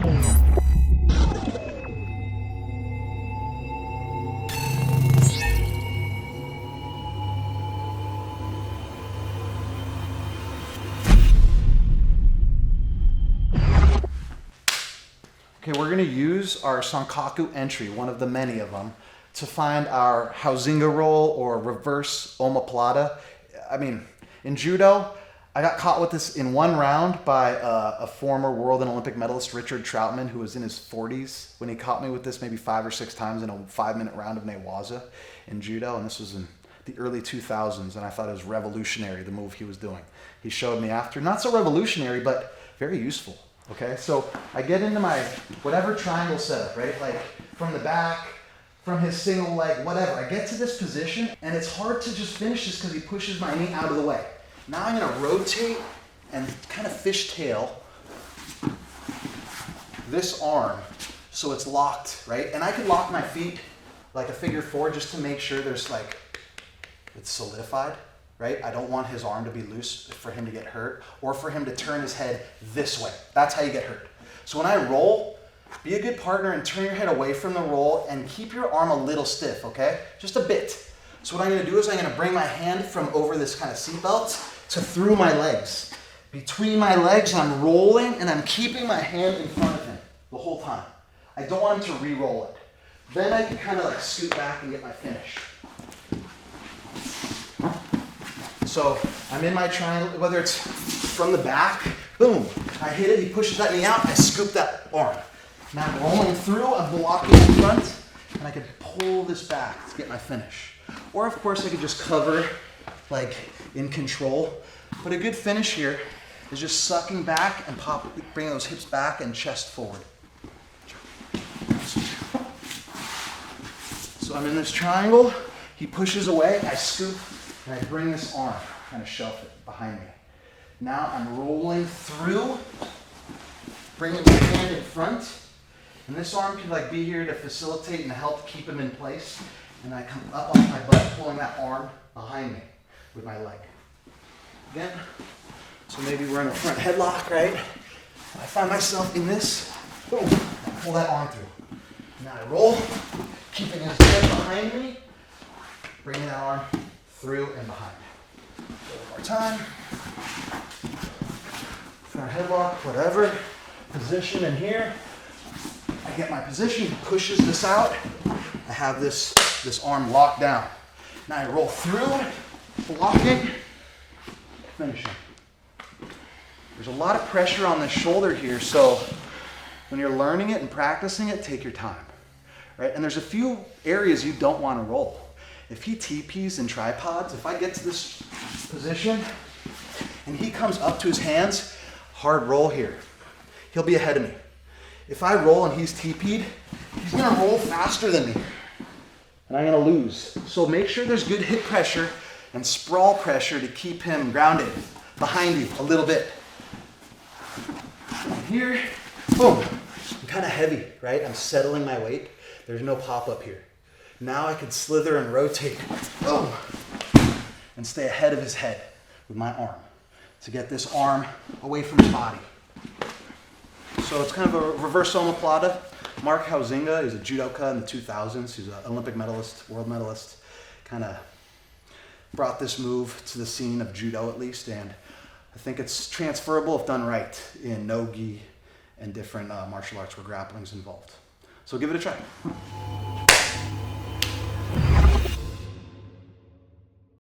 Okay, we're gonna use our Sankaku entry, one of the many of them, to find our Hausinga roll or reverse omoplata. I mean, in judo, I got caught with this in one round by a former world and Olympic medalist, Richard Troutman, who was in his 40s when he caught me with this maybe 5 or 6 times in a 5-minute round of Newaza in judo, and this was in the early 2000s, and I thought it was revolutionary, the move he was doing. He showed me after, not so revolutionary, but very useful. Okay, so I get into my whatever triangle setup, right? Like from the back, from his single leg, whatever. I get to this position, and it's hard to just finish this because he pushes my knee out of the way. Now I'm gonna rotate and kind of fishtail this arm so it's locked, right? And I can lock my feet like a figure 4 just to make sure there's like, it's solidified. Right? I don't want his arm to be loose for him to get hurt or for him to turn his head this way. That's how you get hurt. So when I roll, be a good partner and turn your head away from the roll and keep your arm a little stiff, okay? Just a bit. So what I'm gonna do is I'm gonna bring my hand from over this kind of seatbelt to through my legs. Between my legs, I'm rolling and I'm keeping my hand in front of him the whole time. I don't want him to re-roll it. Then I can kind of like scoot back and get my finish. So I'm in my triangle, whether it's from the back, boom, I hit it, he pushes that knee out, I scoop that arm. Now I'm rolling through, I'm blocking in front, and I can pull this back to get my finish. Or of course I could just cover, like in control. But a good finish here is just sucking back and bringing those hips back and chest forward. So I'm in this triangle, he pushes away, I scoop, and I bring this arm, kind of shelf it behind me. Now I'm rolling through, bringing my hand in front, and this arm can like be here to facilitate and help keep him in place. And I come up off my butt, pulling that arm behind me with my leg. Again, so maybe we're in a front headlock, right? I find myself in this, boom, I pull that arm through. Now I roll, keeping his head behind me, bringing that arm through and behind. One more time. Front headlock, whatever. Position in here. I get my position, he pushes this out. I have this arm locked down. Now I roll through, blocking, finishing. There's a lot of pressure on the shoulder here, so when you're learning it and practicing it, take your time. Right? And there's a few areas you don't want to roll. If he TPs and tripods, if I get to this position and he comes up to his hands, hard roll here. He'll be ahead of me. If I roll and he's TP'd, he's gonna roll faster than me and I'm gonna lose. So make sure there's good hip pressure and sprawl pressure to keep him grounded behind you a little bit. And here, boom, I'm kind of heavy, right? I'm settling my weight. There's no pop up here. Now I can slither and rotate, boom, and stay ahead of his head with my arm to get this arm away from his body. So it's kind of a reverse omoplata. Mark Hausinga is a judoka in the 2000s. He's an Olympic medalist, world medalist. Kind of brought this move to the scene of judo at least, and I think it's transferable if done right in no-gi and different martial arts where grappling's involved. So give it a try.